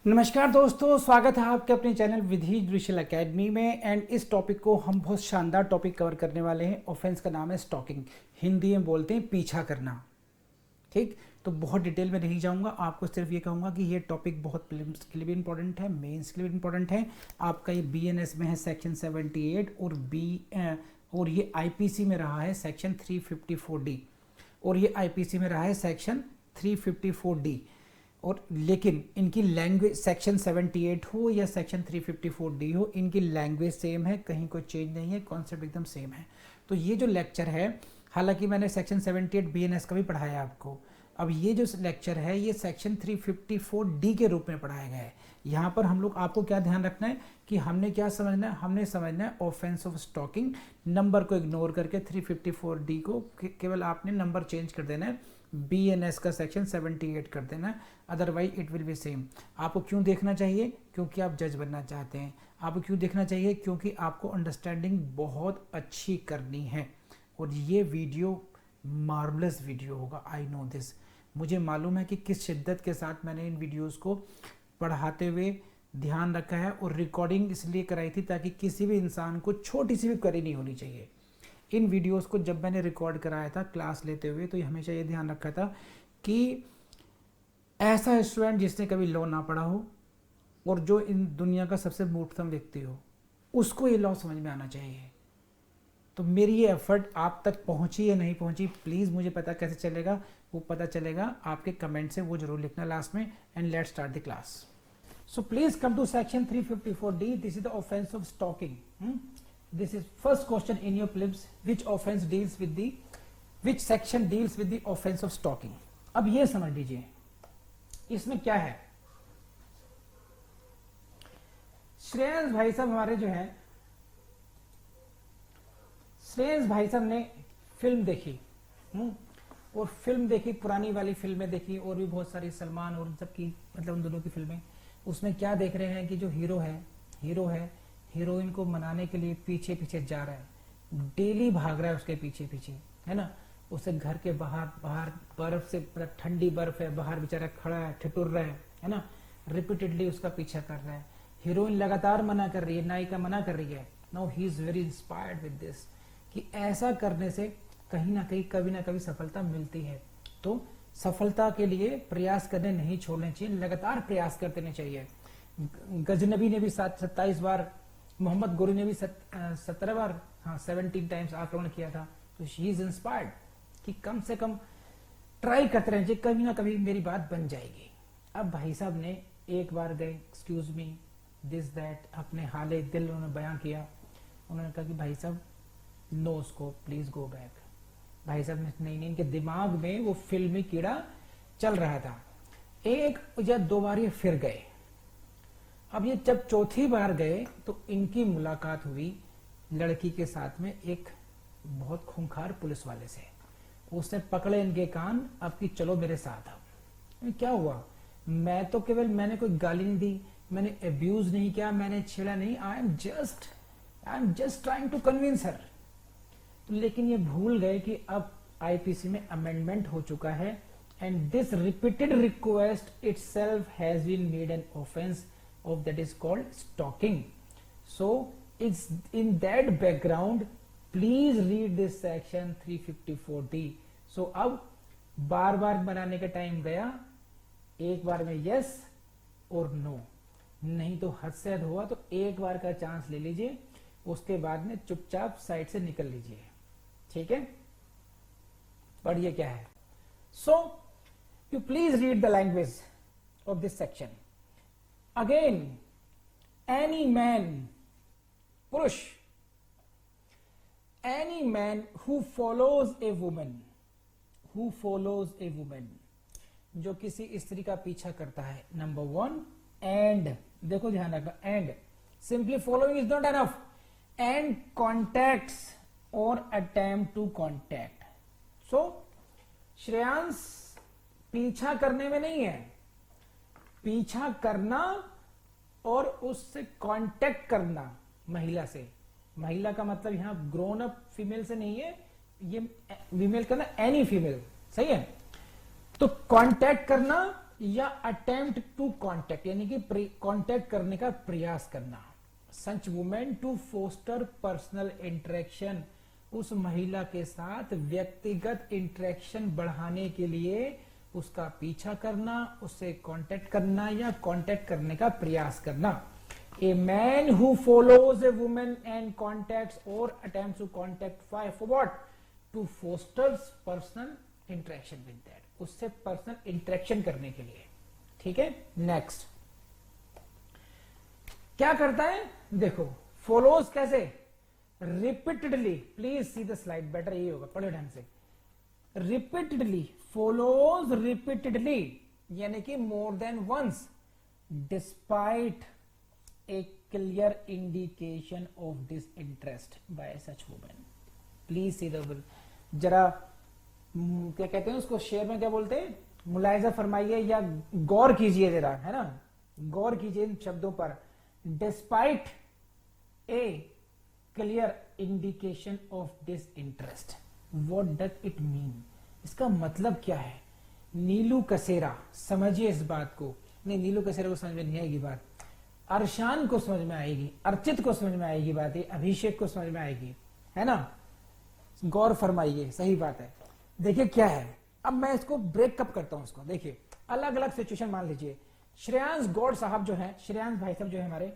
नमस्कार दोस्तों, स्वागत है आपके अपने चैनल विधि जुडिशियल एकेडमी में। एंड इस टॉपिक को हम बहुत शानदार टॉपिक कवर करने वाले हैं। ऑफेंस का नाम है स्टॉकिंग, हिंदी में बोलते हैं पीछा करना। ठीक, तो बहुत डिटेल में नहीं जाऊंगा, आपको सिर्फ ये कहूंगा कि ये टॉपिक बहुत प्रीलिम्स के लिए भी इंपॉर्टेंट है, मेंस के लिए भी इंपॉर्टेंट है। आपका ये बीएनएस में है सेक्शन 78 और ये आईपीसी में रहा है सेक्शन 354D और ये आईपीसी में रहा है सेक्शन 354D। और लेकिन इनकी लैंग्वेज सेक्शन 78 हो या सेक्शन 354D हो, इनकी लैंग्वेज सेम है, कहीं कोई चेंज नहीं है, कॉन्सेप्ट एकदम सेम है। तो ये जो लेक्चर है, हालांकि मैंने सेक्शन 78 बीएनएस का भी पढ़ाया आपको, अब ये जो लेक्चर है ये सेक्शन 354D के रूप में पढ़ाया गया है। यहाँ पर हम लोग आपको क्या ध्यान रखना है कि हमने क्या समझना है, हमने समझना है ऑफेंस ऑफ स्टॉकिंग। नंबर को इग्नोर करके 354D को केवल आपने नंबर चेंज कर देना है, बीएनएस का सेक्शन 78 कर देना, otherwise it will be same. आपको क्यों देखना चाहिए? क्योंकि आप जज बनना चाहते हैं। आपको क्यों देखना चाहिए? क्योंकि आपको अंडरस्टैंडिंग बहुत अच्छी करनी है और ये वीडियो मार्वलस वीडियो होगा। आई नो दिस, मुझे मालूम है कि किस शिद्दत के साथ मैंने इन वीडियोस को पढ़ाते हुए ध्यान रखा है और रिकॉर्डिंग इसलिए कराई थी ताकि किसी भी इंसान को छोटी सी भी क्वेरी नहीं होनी चाहिए। इन वीडियोस को जब मैंने रिकॉर्ड कराया था क्लास लेते हुए, तो हमेशा ये ध्यान रखा था कि ऐसा स्टूडेंट जिसने कभी लॉ ना पढ़ा हो और जो इन दुनिया का सबसे मूर्खतम व्यक्ति हो, उसको ये लॉ समझ में आना चाहिए। तो मेरी ये एफर्ट आप तक पहुंची या नहीं पहुंची, प्लीज़ मुझे पता कैसे चलेगा, वो पता चलेगा आपके कमेंट से, वो जरूर लिखना लास्ट में। And let's start the class. So please come to section 354D। This is the offence of stalking. This is first question in your prelims. Which offense deals with the, which section deals with the offense of stalking? अब ये समझ लीजिए इसमें क्या है। श्रेयस भाई साहब हमारे जो है, श्रेयस भाई साहब ने फिल्म देखी और फिल्म देखी, पुरानी वाली फिल्में देखी और भी बहुत सारी, सलमान और सबकी, मतलब उन दोनों की फिल्में। उसमें क्या देख रहे हैं कि जो हीरो है हीरोइन को मनाने के लिए पीछे पीछे जा रहा है, डेली भाग रहा है उसके पीछे पीछे, है ना। उसे घर के बाहर बर्फ से, मतलब ठंडी बर्फ है, बाहर बेचारा खड़ा है, ठिठुर रहा है ना, रिपीटेडली उसका पीछा कर रहा है। हीरोइन लगातार मना कर रही है, नायिका मना कर रही है। Now he is very inspired with this, कि ऐसा करने से कहीं ना कहीं कभी ना कभी सफलता मिलती है। तो सफलता के लिए प्रयास करने नहीं छोड़ने चाहिए, लगातार प्रयास करते रहने चाहिए। गजनबी ने भी 27 बार, मोहम्मद गोरी ने भी 17 बार, 17 टाइम्स आक्रमण किया था। तो शी इज इंस्पायर्ड कि कम से कम ट्राई करते रहें, कभी ना कभी मेरी बात बन जाएगी। अब भाई साहब ने एक बार गए, एक्सक्यूज मी दिस दैट, अपने हाले दिल उन्होंने बयां किया। उन्होंने कहा कि भाई साहब नो, उसको प्लीज गो बैक। भाई साहब ने नहीं, इनके दिमाग में वो फिल्मी कीड़ा चल रहा था। एक या दो बार ये फिर गए। अब ये जब चौथी बार गए तो इनकी मुलाकात हुई लड़की के साथ में एक बहुत खूंखार पुलिस वाले से। उसने पकड़े इनके कान, अब कि चलो मेरे साथ आओ। क्या हुआ? मैंने कोई गाली नहीं दी, मैंने अब्यूज नहीं किया, मैंने छेड़ा नहीं, I am just trying to convince her. लेकिन ये भूल गए कि अब आईपीसी में अमेंडमेंट हो चुका है and this repeated request itself has been made an offence of that is called stalking. So it's in that background, please read this section 354D. So अब बार बार बनाने का टाइम गया, एक बार में यस और नो, नहीं तो हद से हद हुआ तो एक बार का चांस ले लीजिए, उसके बाद में चुपचाप साइड से निकल लीजिए। ठीक है, पढ़िए क्या है। So you please read the language of this section. Again, any man, purush, any man who follows a woman, जो किसी स्त्री का पीछा करता है, नंबर 1, एंड देखो ध्यान रखना, and simply following is not enough, and contacts और अटेम्प्ट टू कॉन्टैक्ट। सो श्रेयांश पीछा करने में नहीं है, पीछा करना और उससे कांटेक्ट करना महिला से। महिला का मतलब यहां ग्रोन अप फीमेल से नहीं है, ये फीमेल करना, एनी फीमेल, सही है। तो कांटेक्ट करना या अटेम्प्ट टू कांटेक्ट यानी कि कांटेक्ट करने का प्रयास करना। Such women to foster personal interaction, उस महिला के साथ व्यक्तिगत इंटरेक्शन बढ़ाने के लिए उसका पीछा करना, उससे कांटेक्ट करना या कांटेक्ट करने का प्रयास करना। A man who follows a women and contacts और attempts to contact for what, to fosters personal interaction with that, उससे पर्सनल इंटरेक्शन करने के लिए। ठीक है, नेक्स्ट क्या करता है, देखो फॉलोज कैसे, repeatedly, please see the slide better, ये होगा, पढ़े ढंग से। रिपीटेडली, फॉलोज रिपीटेडली यानी कि more than once, despite a clear indication of disinterest by such women. Please see the, जरा क्या कहते हैं उसको, शेर में क्या बोलते हैं, मुलायजा फरमाइए या गौर कीजिए जरा, है ना, गौर कीजिए इन शब्दों पर। Despite a clear indication of disinterest, what does it mean, इसका मतलब क्या है। नीलू कसेरा, समझिए इस बात को, नहीं नीलू कसेरा को समझ में नहीं आएगी बात, अरशान को समझ में आएगी, अर्चित को समझ में आएगी बात, ये अभिषेक को समझ में आएगी, है ना, गौर फरमाइए, सही बात है। देखिए क्या है, अब मैं इसको ब्रेकअप करता हूं इसको। देखिए अलग अलग सिचुएशन मान लीजिए, श्रेयांश गौड़ साहब जो है, श्रेयांश भाई साहब जो है हमारे,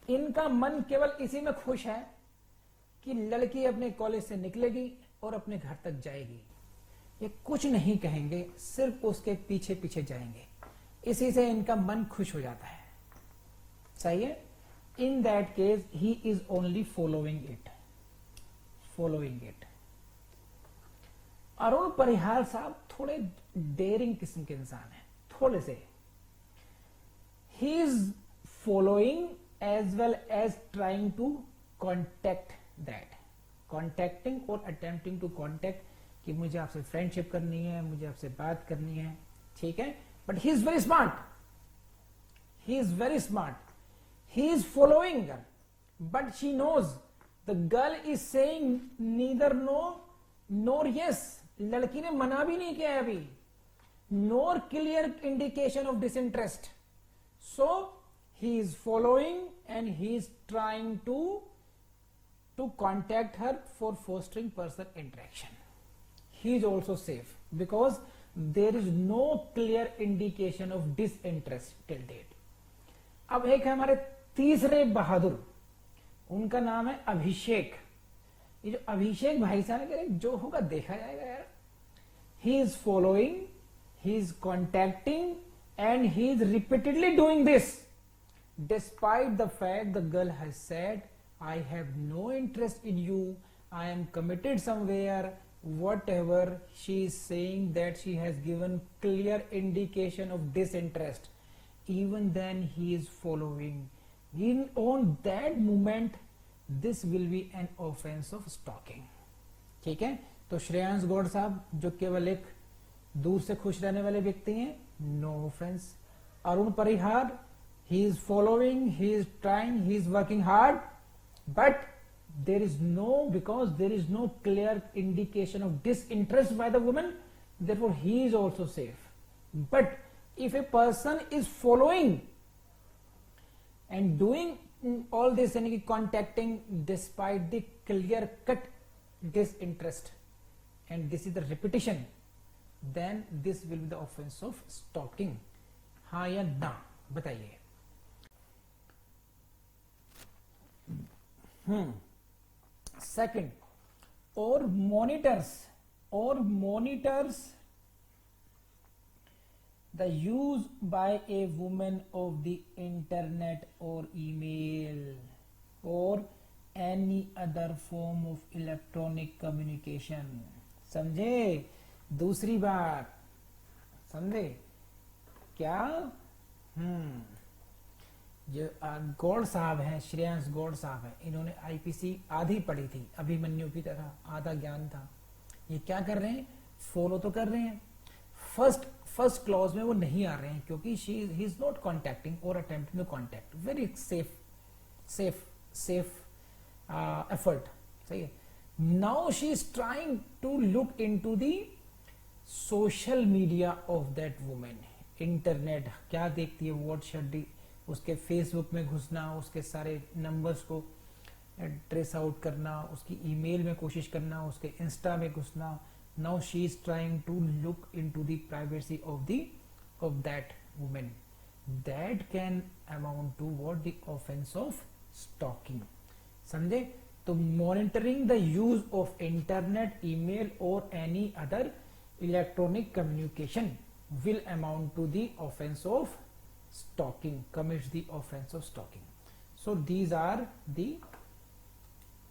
इनका मन केवल इसी में खुश है कि लड़की अपने कॉलेज से निकलेगी और अपने घर तक जाएगी, ये कुछ नहीं कहेंगे, सिर्फ उसके पीछे पीछे जाएंगे, इसी से इनका मन खुश हो जाता है। सही है, in that case he is only following it, following it. Arun Parihar साहब थोड़े डेयरिंग किस्म के इंसान हैं, थोड़े से। He is following as well as trying to contact that, contacting और अटेम्प्टिंग टू कॉन्टेक्ट, कि मुझे आपसे फ्रेंडशिप करनी है, मुझे आपसे बात करनी है, ठीक है। But he is very smart, he is very smart, he is following her, but she knows the girl is saying neither no nor yes, लड़की ने मना भी नहीं किया है अभी, nor clear indication of disinterest, so he is following and he is trying to contact her for fostering personal interaction. He is also safe because there is no clear indication of disinterest till date. अब एक है हमारे तीसरे बहादुर, उनका नाम है अभिषेक। ये जो अभिषेक भाई साहब है, जो होगा देखा जाएगा यार। He is following, he is contacting and he is repeatedly doing this despite the fact the girl has said I have no interest in you, I am committed somewhere, whatever she is saying that she has given clear indication of disinterest, even then he is following. On that moment this will be an offense of stalking. ठीक है, तो श्रेयांश गौड़ साहब जो केवल एक दूर से खुश रहने वाले व्यक्ति हैं, no offence. Arun Parihar, he is following, he is trying, he is working hard, but there is no, because there is no clear indication of disinterest by the woman, therefore he is also safe. But if a person is following and doing all this and contacting despite the clear cut disinterest, and this is the repetition, then this will be the offense of stalking. हाँ या ना बताइए। Second, or monitors the use by a woman of the internet or email or any other form of electronic communication. समझे? दूसरी बात समझे क्या? जो गौड़ साहब हैं, श्रेयांश गौड़ साहब हैं, इन्होंने आईपीसी आधी पढ़ी थी, अभिमन्यु की तरह आधा ज्ञान था। ये क्या कर रहे हैं? फॉलो तो कर रहे हैं, फर्स्ट क्लॉज में वो नहीं आ रहे हैं क्योंकि ही इज नॉट कॉन्टैक्टिंग और attempting to contact, very safe effort. सही है। Now she is trying to look into the social media of that women, internet क्या देखती है, व्हाट शुड, उसके फेसबुक में घुसना, उसके सारे नंबर्स को ट्रेस आउट करना, उसकी ईमेल में कोशिश करना, उसके इंस्टा में घुसना. Now she is trying to look into the privacy of that women. That can amount to what the offence of stalking. समझे? तो monitoring the use of internet, email और any other electronic communication will amount to the offense of stalking, commits the offense of stalking. So these are the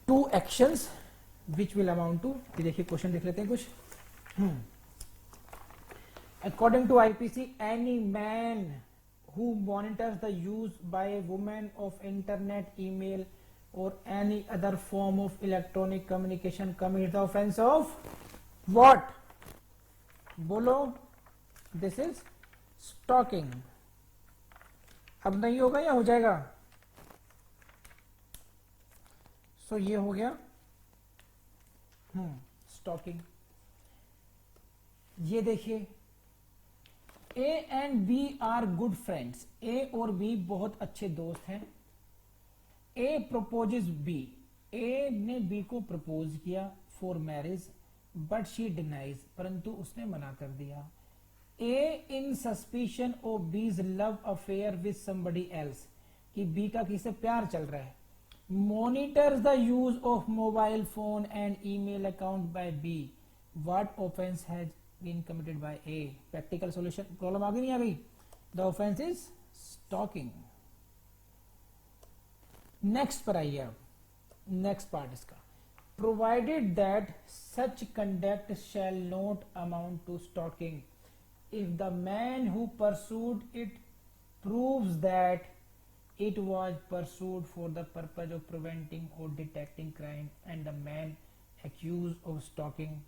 two actions which will amount to. देखिए question देख लेते हैं कुछ. According to IPC, any man who monitors the use by a woman of internet, email or any other form of electronic communication commits the offense of what? बोलो. This is stalking. अब नहीं होगा या हो जाएगा? सो ये हो गया स्टॉकिंग. ये देखिए, A and B are good friends. A और बी बहुत अच्छे दोस्त हैं. ए प्रपोजेस बी. ए ने बी को प्रपोज किया for marriage, but she denies, परंतु उसने मना कर दिया. A in suspicion of B's love affair with somebody else, कि B का किसी से प्यार चल रहा है. Monitors the use of mobile phone and email account by B. What offense has been committed by A? Practical solution. Problem आ गई नहीं आ गई? The offense is stalking. Next पर आइए अब. Next part इसका. Provided that such conduct shall not amount to stalking, if the man who pursued it proves that it was pursued for the purpose of preventing or detecting crime, and the man accused of stalking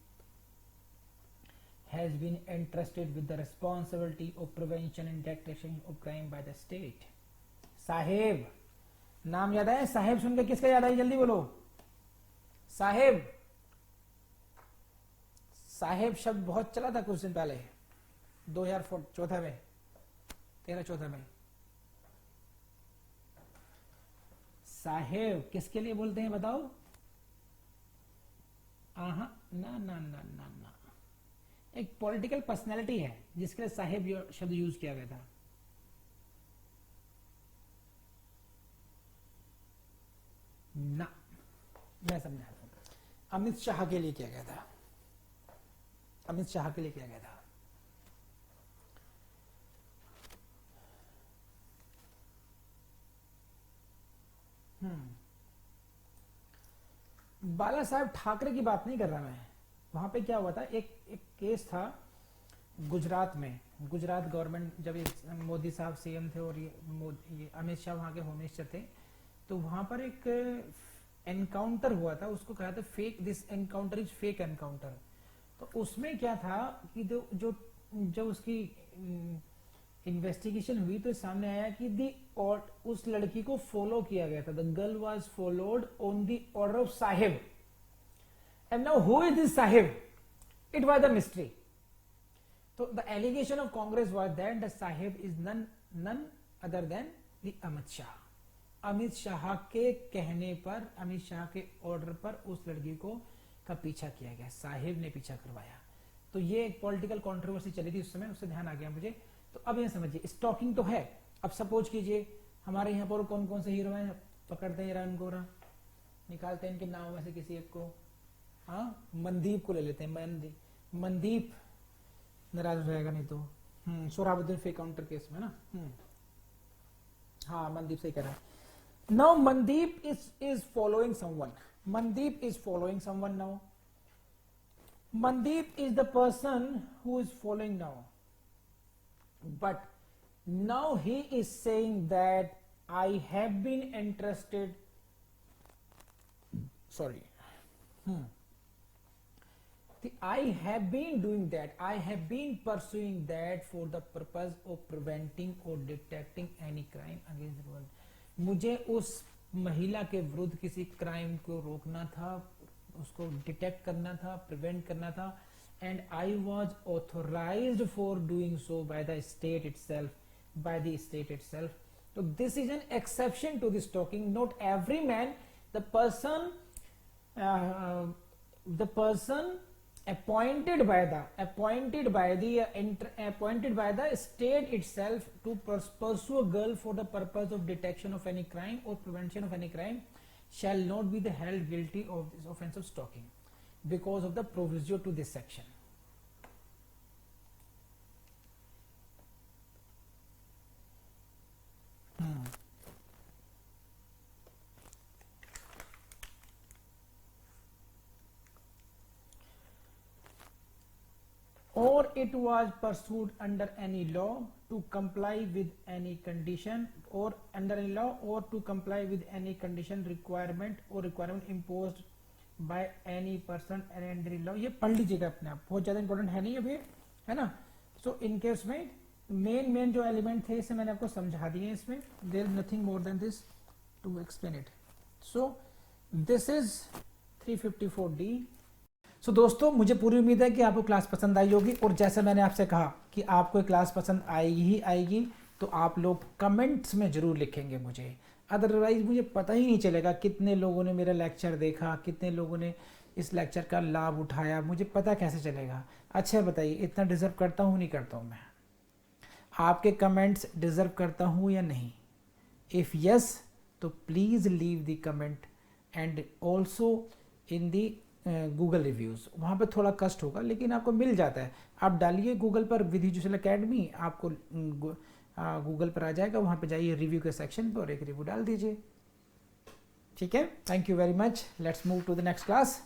has been entrusted with the responsibility of prevention and detection of crime by the state. साहेब, नाम याद है? साहेब सुन के किसका याद आई? जल्दी बोलो. साहेब. साहेब शब्द बहुत चला था कुछ दिन पहले, 2014 में, 13-14 में. साहेब किसके लिए बोलते हैं बताओ? आहा, ना ना ना ना ना. एक पॉलिटिकल पर्सनैलिटी है जिसके लिए साहेब शब्द यूज किया गया था. ना, मैं समझाता हूं. अमित शाह के लिए किया गया था. अमित शाह के लिए किया गया था. बाला साहब ठाकरे की बात नहीं कर रहा मैं. वहां पे क्या हुआ था, एक केस था गुजरात में. गुजरात गवर्नमेंट, जब ये मोदी साहब सीएम थे और ये अमित शाह वहां के होम मिनिस्टर थे, तो वहां पर एक एनकाउंटर हुआ था. उसको कहा था fake, this encounter is fake encounter. तो उसमें क्या था कि जो उसकी इन्वेस्टिगेशन हुई तो सामने आया कि उस लड़की को फॉलो किया गया था. The girl was followed on the order of साहिब. And now who is this साहिब? It was the mystery. तो the allegation of Congress was that the साहिब is none other than the Amit Shah. Amit Shah के कहने पर, अमित शाह के ऑर्डर पर उस लड़की को का पीछा किया गया. साहिब ने पीछा करवाया. तो ये एक पॉलिटिकल कंट्रोवर्सी चली थी उस समय, उससे ध्यान आ गया मुझे. तो अब ये समझिए, स्टॉकिंग तो है. अब सपोज कीजिए हमारे यहाँ पर कौन कौन से हीरो हैं, पकड़ते हैं रन को, निकालते हैं इनके नाम में से किसी एक को. हाँ, मनदीप को ले लेते हैं. मनदीप नाराज रहेगा नहीं तो. सोहराबुद्दीन फेक काउंटर केस में ना. हाँ, मनदीप सही कह रहा है. Now Mandeep is following someone. Mandeep is following someone now. Mandeep is the person who is following now. But now he is saying that I have been entrusted. Sorry. I have been doing that. I have been pursuing that for the purpose of preventing or detecting any crime against the world. मुझे उस महिला के विरुद्ध किसी crime को रोकना था, उसको डिटेक्ट करना था, प्रिवेंट करना था. and I was authorized for doing so by the state itself. So this is an exception to this talking. Not every man, the person appointed by the state itself to pursue a girl for the purpose of detection of any crime or prevention of any crime shall not be held guilty of this offense of stalking because of the proviso to this section. Or it was pursued under any law to comply with any condition, or under any law or to comply with any condition, requirement imposed by any person under law. ये पढ़ लीजिएगा अपने आप, बहुत ज़्यादा important है नहीं अभी, है ना. सो इनके उसमें मेन जो एलिमेंट थे इसे मैंने आपको समझा दिए. इसमें there is nothing more than this to explain it. So this is 354D. So दोस्तों, मुझे पूरी उम्मीद है कि आपको क्लास पसंद आई होगी, और जैसे मैंने आपसे कहा कि आपको क्लास पसंद आएगी ही आएगी, तो आप लोग कमेंट्स में ज़रूर लिखेंगे मुझे. अदरवाइज़ मुझे पता ही नहीं चलेगा कितने लोगों ने मेरा लेक्चर देखा, कितने लोगों ने इस लेक्चर का लाभ उठाया, मुझे पता कैसे चलेगा. अच्छा बताइए, इतना डिज़र्व करता हूँ नहीं करता हूँ मैं? आपके कमेंट्स डिज़र्व करता हूँ या नहीं? इफ़ यस, तो please leave the comment and also in the Google reviews. वहाँ पे थोड़ा कष्ट होगा लेकिन आपको मिल जाता है. आप डालिए गूगल पर विधि जुशल अकेडमी, आपको गूगल पर आ जाएगा. वहाँ पे जाइए रिव्यू के सेक्शन पर और एक रिव्यू डाल दीजिए. ठीक है, thank you very much. Let's move to the next class.